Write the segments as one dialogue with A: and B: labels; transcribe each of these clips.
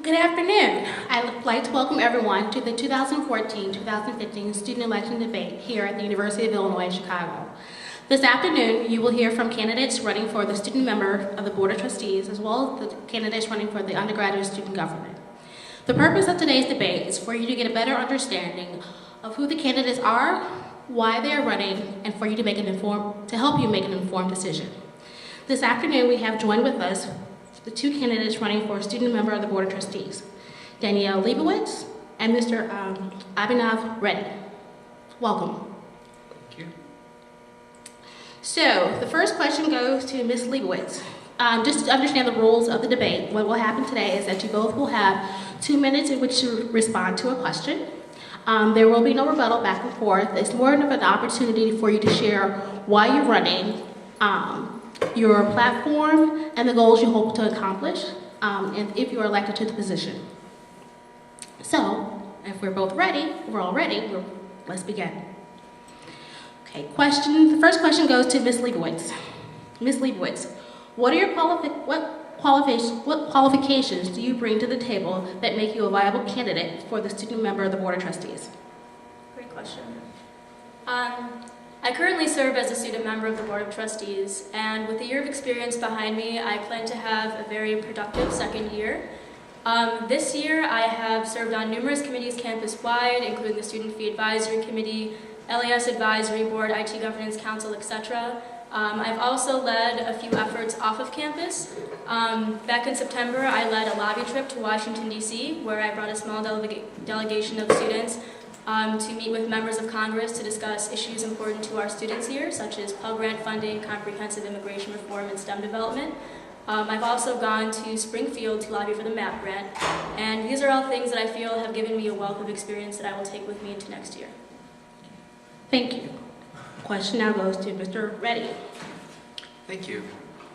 A: Good afternoon. I'd like to welcome everyone to the 2014-2015 student election debate here at the University of Illinois, Chicago. This afternoon, you will hear from candidates running for the student member of the Board of Trustees, as well as the candidates running for the undergraduate student government. The purpose of today's debate is for you to get a better understanding of who the candidates are, why they are running, and for you to help you make an informed decision. This afternoon, we have joined with us the two candidates running for a student member of the Board of Trustees, Danielle Leibowitz and Mr. Abhinav Reddy. Welcome.
B: Thank you.
A: So, the first question goes to Ms. Leibowitz. Just to understand the rules of the debate, what will happen today is that you both will have 2 minutes in which to respond to a question. There will be no rebuttal back and forth. It's more of an opportunity for you to share why you're running, your platform, and the goals you hope to accomplish, and if you are elected to the position. So, if we're both ready, we're all ready, let's begin. Okay, the first question goes to Ms. Leibowitz. Ms. Leibowitz, what qualifications do you bring to the table that make you a viable candidate for the student member of the Board of Trustees?
C: Great question. I currently serve as a student member of the Board of Trustees, and with a year of experience behind me, I plan to have a very productive second year. This year, I have served on numerous committees campus-wide, including the Student Fee Advisory Committee, LAS Advisory Board, IT Governance Council, etc. I've also led a few efforts off of campus. Back in September, I led a lobby trip to Washington, D.C., where I brought a small delegation of students to meet with members of Congress to discuss issues important to our students here, such as Pell Grant funding, comprehensive immigration reform, and STEM development. I've also gone to Springfield to lobby for the MAP grant, and these are all things that I feel have given me a wealth of experience that I will take with me into next year.
A: Thank you. Question now goes to Mr. Reddy.
B: Thank you.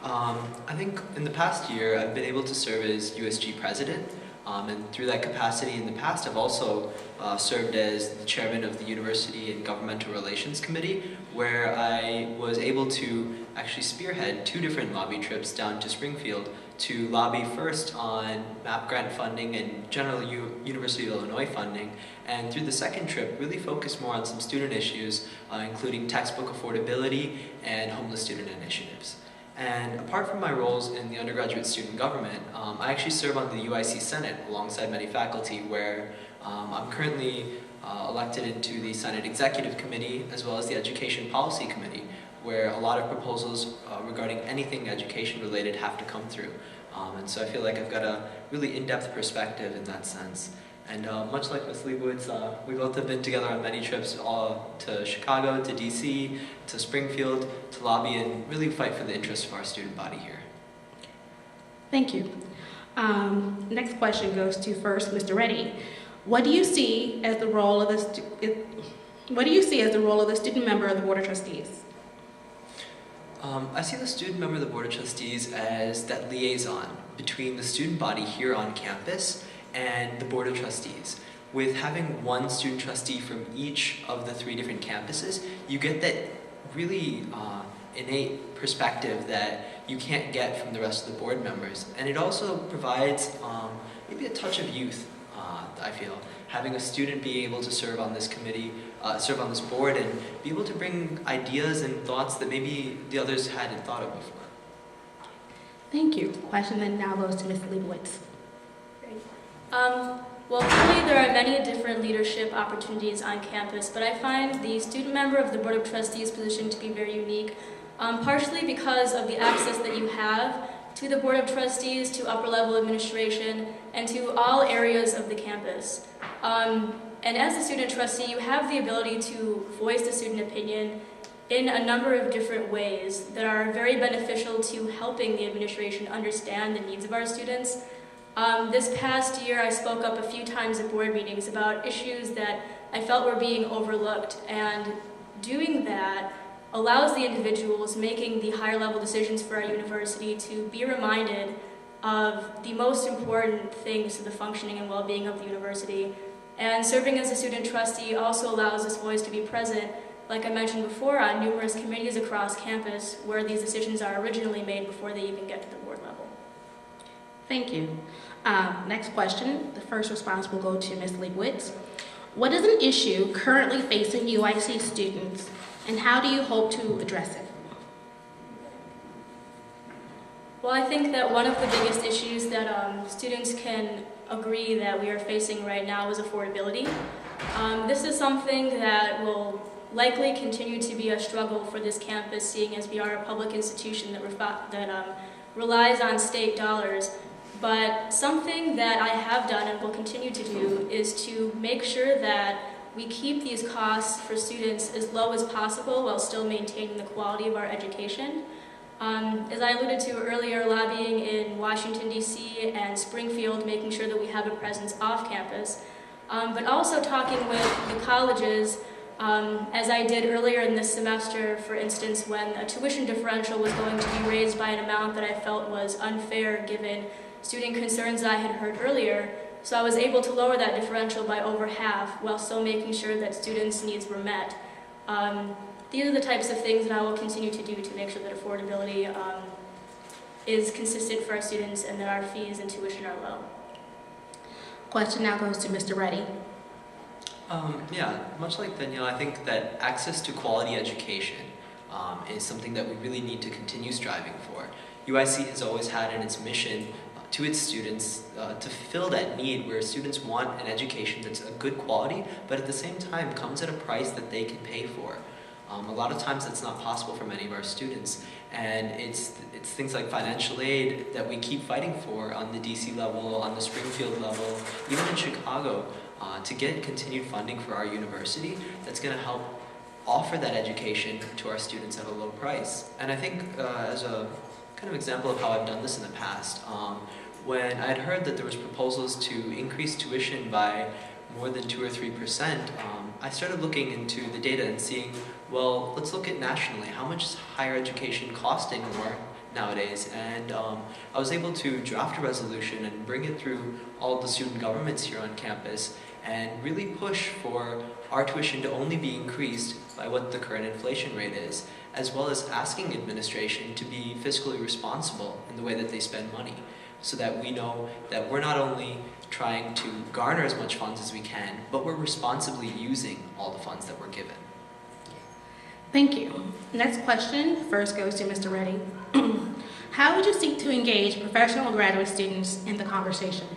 B: I think in the past year, I've been able to serve as USG president. And through that capacity in the past, I've also served as the chairman of the University and Governmental Relations Committee, where I was able to actually spearhead 2 different lobby trips down to Springfield to lobby first on MAP grant funding and general University of Illinois funding, and through the second trip really focus more on some student issues, including textbook affordability and homeless student initiatives. And apart from my roles in the undergraduate student government, I actually serve on the UIC Senate alongside many faculty, where I'm currently elected into the Senate Executive Committee as well as the Education Policy Committee, where a lot of proposals regarding anything education related have to come through. And so I feel like I've got a really in-depth perspective in that sense. And much like Ms. Leibowitz, we both have been together on many trips to Chicago, to DC, to Springfield, to lobby and really fight for the interests of our student body here.
A: Thank you. Next question goes to first Mr. Reddy. What do you see as the role of the student member of the Board of Trustees?
B: I see the student member of the Board of Trustees as that liaison between the student body here on campus and the Board of Trustees. With having one student trustee from each of the 3 different campuses, you get that really innate perspective that you can't get from the rest of the board members. And it also provides maybe a touch of youth, I feel. Having a student be able to serve on this committee, serve on this board, and be able to bring ideas and thoughts that maybe the others hadn't thought of before.
A: Thank you. Question then now goes to Ms. Leibowitz.
C: Well, clearly there are many different leadership opportunities on campus, but I find the student member of the Board of Trustees position to be very unique, partially because of the access that you have to the Board of Trustees, to upper-level administration, and to all areas of the campus. And as a student trustee, you have the ability to voice the student opinion in a number of different ways that are very beneficial to helping the administration understand the needs of our students. This past year, I spoke up a few times at board meetings about issues that I felt were being overlooked, and doing that allows the individuals making the higher level decisions for our university to be reminded of the most important things to the functioning and well-being of the university. And serving as a student trustee also allows this voice to be present, like I mentioned before, on numerous committees across campus where these decisions are originally made before they even get to the board level.
A: Thank you. Next question, the first response will go to Ms. Leibowitz. What is an issue currently facing UIC students, and how do you hope to address it?
C: Well, I think that one of the biggest issues that students can agree that we are facing right now is affordability. This is something that will likely continue to be a struggle for this campus, seeing as we are a public institution that relies on state dollars. But something that I have done and will continue to do is to make sure that we keep these costs for students as low as possible while still maintaining the quality of our education. As I alluded to earlier, lobbying in Washington, D.C. and Springfield, making sure that we have a presence off campus, but also talking with the colleges, as I did earlier in this semester, for instance, when a tuition differential was going to be raised by an amount that I felt was unfair given student concerns I had heard earlier. So I was able to lower that differential by over half while still making sure that students' needs were met. These are the types of things that I will continue to do to make sure that affordability is consistent for our students and that our fees and tuition are low.
A: Question now goes to Mr. Reddy.
B: Yeah, much like Danielle, I think that access to quality education is something that we really need to continue striving for. UIC has always had in its mission to its students to fill that need where students want an education that's a good quality, but at the same time comes at a price that they can pay for. A lot of times that's not possible for many of our students, and it's things like financial aid that we keep fighting for on the DC level, on the Springfield level, even in Chicago, to get continued funding for our university that's going to help offer that education to our students at a low price. And I think as a kind of example of how I've done this in the past, when I had heard that there was proposals to increase tuition by more than 2 or 3%, I started looking into the data and seeing, well, let's look at nationally. How much is higher education costing more nowadays? And I was able to draft a resolution and bring it through all the student governments here on campus and really push for our tuition to only be increased by what the current inflation rate is, as well as asking administration to be fiscally responsible in the way that they spend money, so that we know that we're not only trying to garner as much funds as we can, but we're responsibly using all the funds that we're given.
A: Thank you. Next question first goes to Mr. Reddy. How would you seek to engage professional graduate students in the conversation?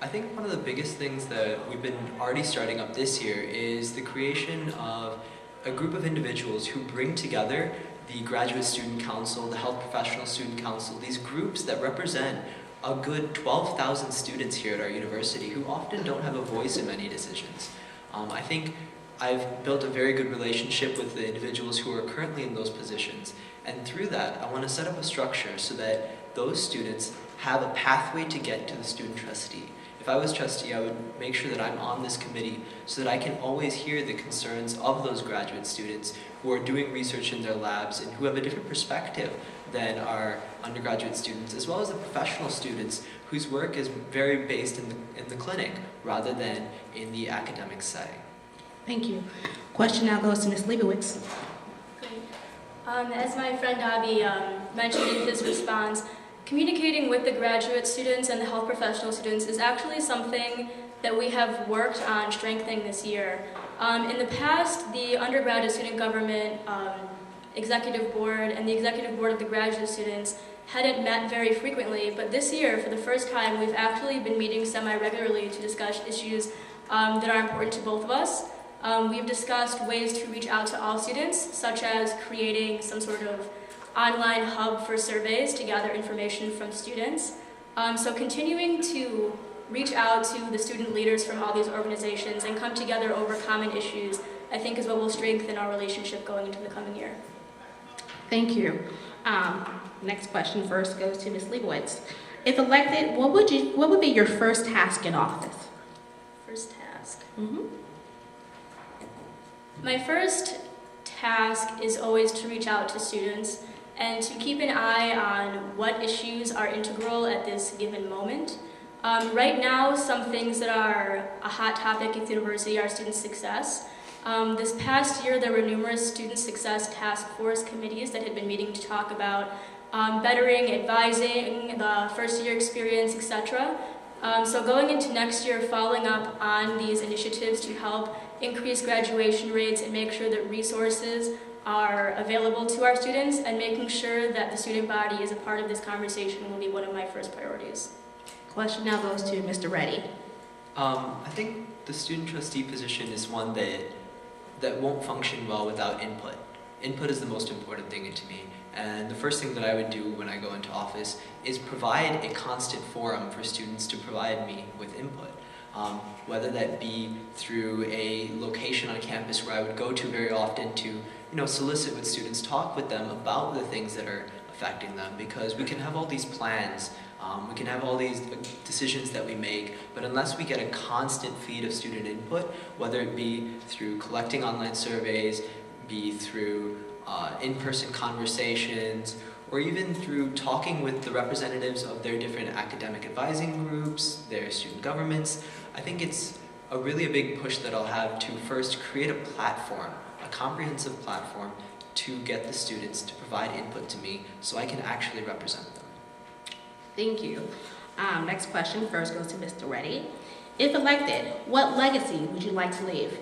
B: I think one of the biggest things that we've been already starting up this year is the creation of a group of individuals who bring together the Graduate Student Council, the Health Professional Student Council, these groups that represent a good 12,000 students here at our university who often don't have a voice in many decisions. I think I've built a very good relationship with the individuals who are currently in those positions, and through that I want to set up a structure so that those students have a pathway to get to the student trustee. If I was trustee, I would make sure that I'm on this committee so that I can always hear the concerns of those graduate students who are doing research in their labs and who have a different perspective than our undergraduate students, as well as the professional students whose work is very based in the clinic rather than in the academic setting.
A: Thank you. Question now goes to Ms. Leibowitz.
C: Great. As my friend Abby mentioned in his response, communicating with the graduate students and the health professional students is actually something that we have worked on strengthening this year. In the past, the undergraduate student government executive board and the executive board of the graduate students hadn't met very frequently, but this year, for the first time, we've actually been meeting semi-regularly to discuss issues that are important to both of us. We've discussed ways to reach out to all students, such as creating some sort of online hub for surveys to gather information from students. So continuing to reach out to the student leaders from all these organizations and come together over common issues, I think is what will strengthen our relationship going into the coming year.
A: Thank you. Next question first goes to Ms. Leibowitz. If elected, what would be your first task in office?
C: First task.
A: Mm-hmm.
C: My first task is always to reach out to students and to keep an eye on what issues are integral at this given moment. Right now, some things that are a hot topic at the university are student success. This past year, there were numerous student success task force committees that had been meeting to talk about bettering, advising, the first year experience, etc. So going into next year, following up on these initiatives to help increase graduation rates and make sure that resources are available to our students, and making sure that the student body is a part of this conversation will be one of my first priorities.
A: Question now goes to Mr. Reddy.
B: I think the student trustee position is one that won't function well without input. Input is the most important thing to me, and the first thing that I would do when I go into office is provide a constant forum for students to provide me with input. Whether that be through a location on campus where I would go to very often to solicit with students, talk with them about the things that are affecting them, because we can have all these plans, we can have all these decisions that we make, but unless we get a constant feed of student input, whether it be through collecting online surveys, be through in-person conversations, or even through talking with the representatives of their different academic advising groups, their student governments, I think it's a big push that I'll have to first create a platform, a comprehensive platform to get the students to provide input to me so I can actually represent them.
A: Thank you. Next question first goes to Mr. Reddy. If elected, what legacy would you like to leave?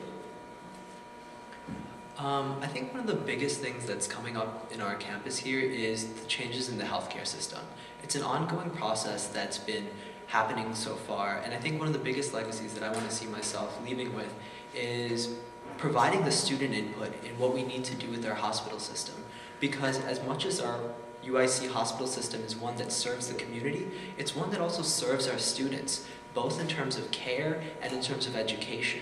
B: I think one of the biggest things that's coming up in our campus here is the changes in the healthcare system. It's an ongoing process that's been happening so far, and I think one of the biggest legacies that I want to see myself leaving with is providing the student input in what we need to do with our hospital system. Because as much as our UIC hospital system is one that serves the community, it's one that also serves our students, both in terms of care and in terms of education.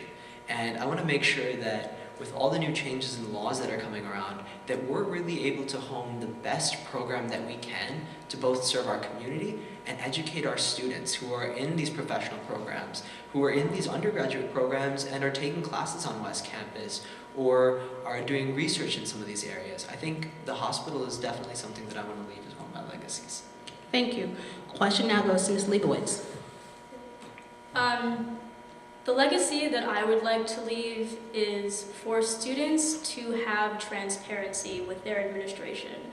B: And I want to make sure that with all the new changes and laws that are coming around, that we're really able to hone the best program that we can to both serve our community and educate our students who are in these professional programs, who are in these undergraduate programs and are taking classes on West Campus or are doing research in some of these areas. I think the hospital is definitely something that I want to leave as one of my legacies.
A: Thank you. Question now goes to Ms. Leibowitz.
C: The legacy that I would like to leave is for students to have transparency with their administration.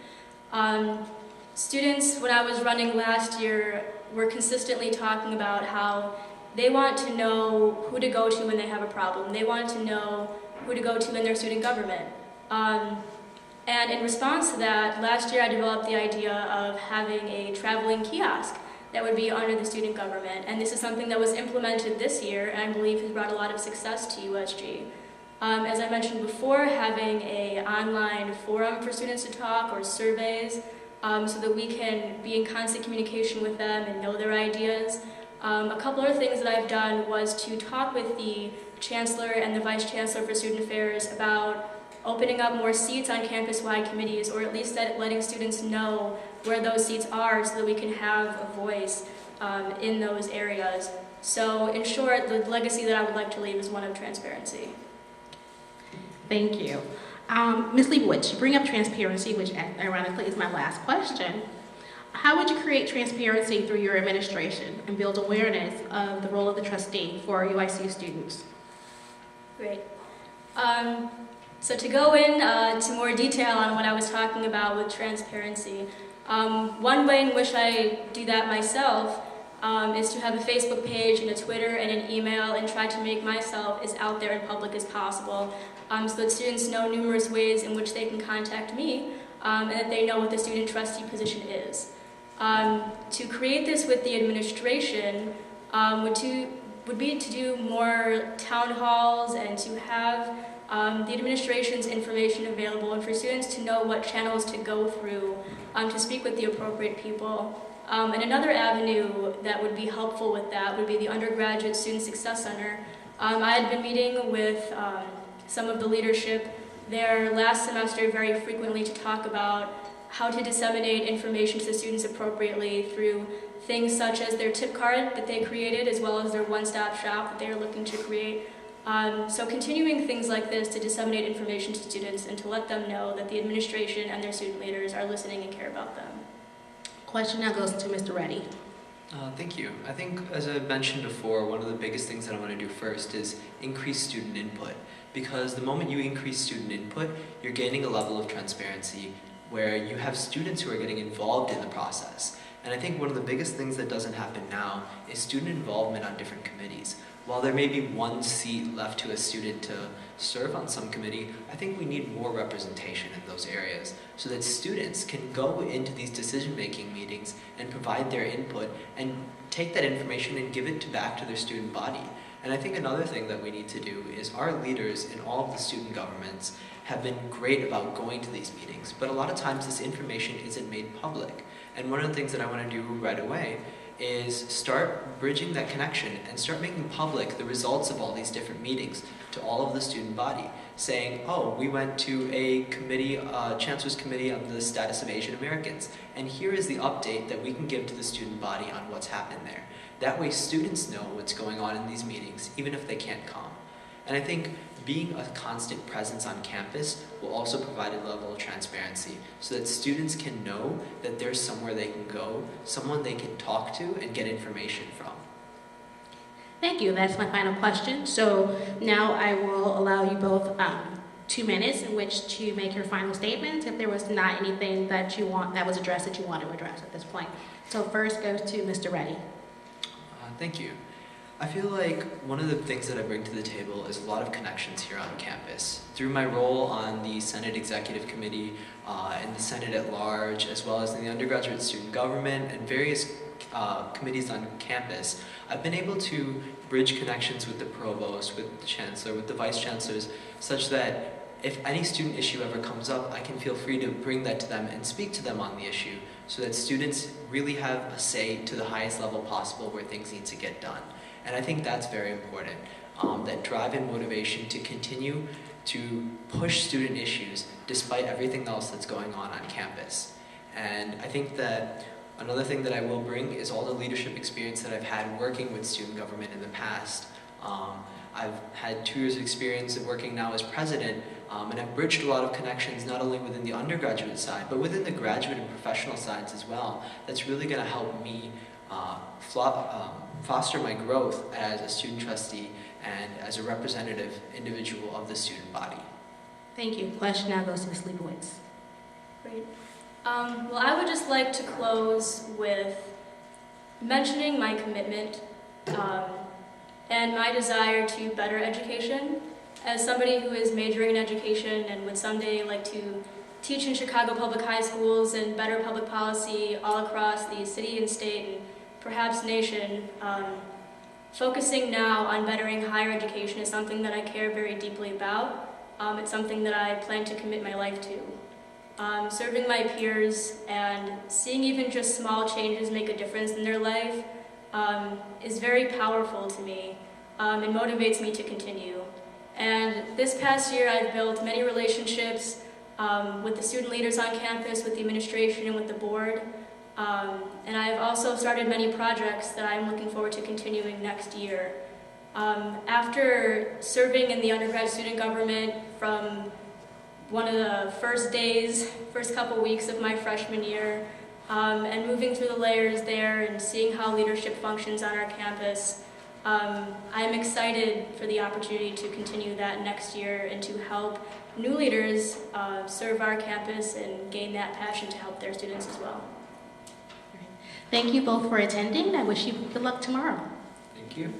C: Students, when I was running last year, were consistently talking about how they want to know who to go to when they have a problem. They want to know who to go to in their student government. And in response to that, last year I developed the idea of having a traveling kiosk that would be under the student government. And this is something that was implemented this year and I believe has brought a lot of success to USG. As I mentioned before, having an online forum for students to talk or surveys so that we can be in constant communication with them and know their ideas. A couple other things that I've done was to talk with the Chancellor and the Vice Chancellor for Student Affairs about opening up more seats on campus-wide committees, or at least letting students know where those seats are so that we can have a voice in those areas. So in short, the legacy that I would like to leave is one of transparency.
A: Thank you. Ms. Leibowitz, you bring up transparency, which ironically is my last question. How would you create transparency through your administration and build awareness of the role of the trustee for UIC students?
C: Great. So to go into more detail on what I was talking about with transparency, one way in which I do that myself is to have a Facebook page and a Twitter and an email and try to make myself as out there in public as possible so that students know numerous ways in which they can contact me and that they know what the student trustee position is. To create this with the administration would be to do more town halls and to have the administration's information available and for students to know what channels to go through to speak with the appropriate people. And another avenue that would be helpful with that would be the Undergraduate Student Success Center. I had been meeting with some of the leadership there last semester very frequently to talk about how to disseminate information to the students appropriately through things such as their tip card that they created as well as their one-stop shop that they are looking to create. So continuing things like this to disseminate information to students and to let them know that the administration and their student leaders are listening and care about them.
A: Question now goes to Mr. Reddy.
B: Thank you. I think, as I mentioned before, one of the biggest things that I want to do first is increase student input. Because the moment you increase student input, you're gaining a level of transparency where you have students who are getting involved in the process. And I think one of the biggest things that doesn't happen now is student involvement on different committees. While there may be one seat left to a student to serve on some committee, I think we need more representation in those areas so that students can go into these decision-making meetings and provide their input and take that information and give it back to their student body. And I think another thing that we need to do is our leaders in all of the student governments have been great about going to these meetings, but a lot of times this information isn't made public. And one of the things that I want to do right away is start bridging that connection and start making public the results of all these different meetings to all of the student body, saying, oh, we went to a committee, Chancellor's Committee on the Status of Asian Americans, and here is the update that we can give to the student body on what's happened there. That way students know what's going on in these meetings, even if they can't come. And I think being a constant presence on campus will also provide a level of transparency so that students can know that there's somewhere they can go, someone they can talk to and get information from.
A: Thank you. That's my final question. So now I will allow you both 2 minutes in which to make your final statements if there was not anything that you want that was addressed that you want to address at this point. So first goes to Mr. Reddy.
B: Thank you. I feel like one of the things that I bring to the table is a lot of connections here on campus. Through my role on the Senate Executive Committee, in the Senate at large, as well as in the undergraduate student government and various committees on campus, I've been able to bridge connections with the provost, with the chancellor, with the vice chancellors, such that if any student issue ever comes up, I can feel free to bring that to them and speak to them on the issue so that students really have a say to the highest level possible where things need to get done. And I think that's very important, that drive and motivation to continue to push student issues despite everything else that's going on campus. And I think that another thing that I will bring is all the leadership experience that I've had working with student government in the past. I've had 2 years of experience of working now as president, and I've bridged a lot of connections not only within the undergraduate side, but within the graduate and professional sides as well. That's really going to help me foster my growth as a student trustee and as a representative individual of the student body.
A: Thank you. Question now goes to Ms. Leibowitz.
C: Great. Well, I would just like to close with mentioning my commitment and my desire to better education. As somebody who is majoring in education and would someday like to teach in Chicago public high schools and better public policy all across the city and state and perhaps nation, focusing now on bettering higher education is something that I care very deeply about. It's something that I plan to commit my life to. Serving my peers and seeing even just small changes make a difference in their life is very powerful to me and motivates me to continue. And this past year I've built many relationships with the student leaders on campus, with the administration, and with the board. And I've also started many projects that I'm looking forward to continuing next year. After serving in the undergrad student government from one of the first couple weeks of my freshman year, and moving through the layers there and seeing how leadership functions on our campus, I'm excited for the opportunity to continue that next year and to help new leaders serve our campus and gain that passion to help their students as well.
A: Thank you both for attending. I wish you good luck tomorrow.
B: Thank you.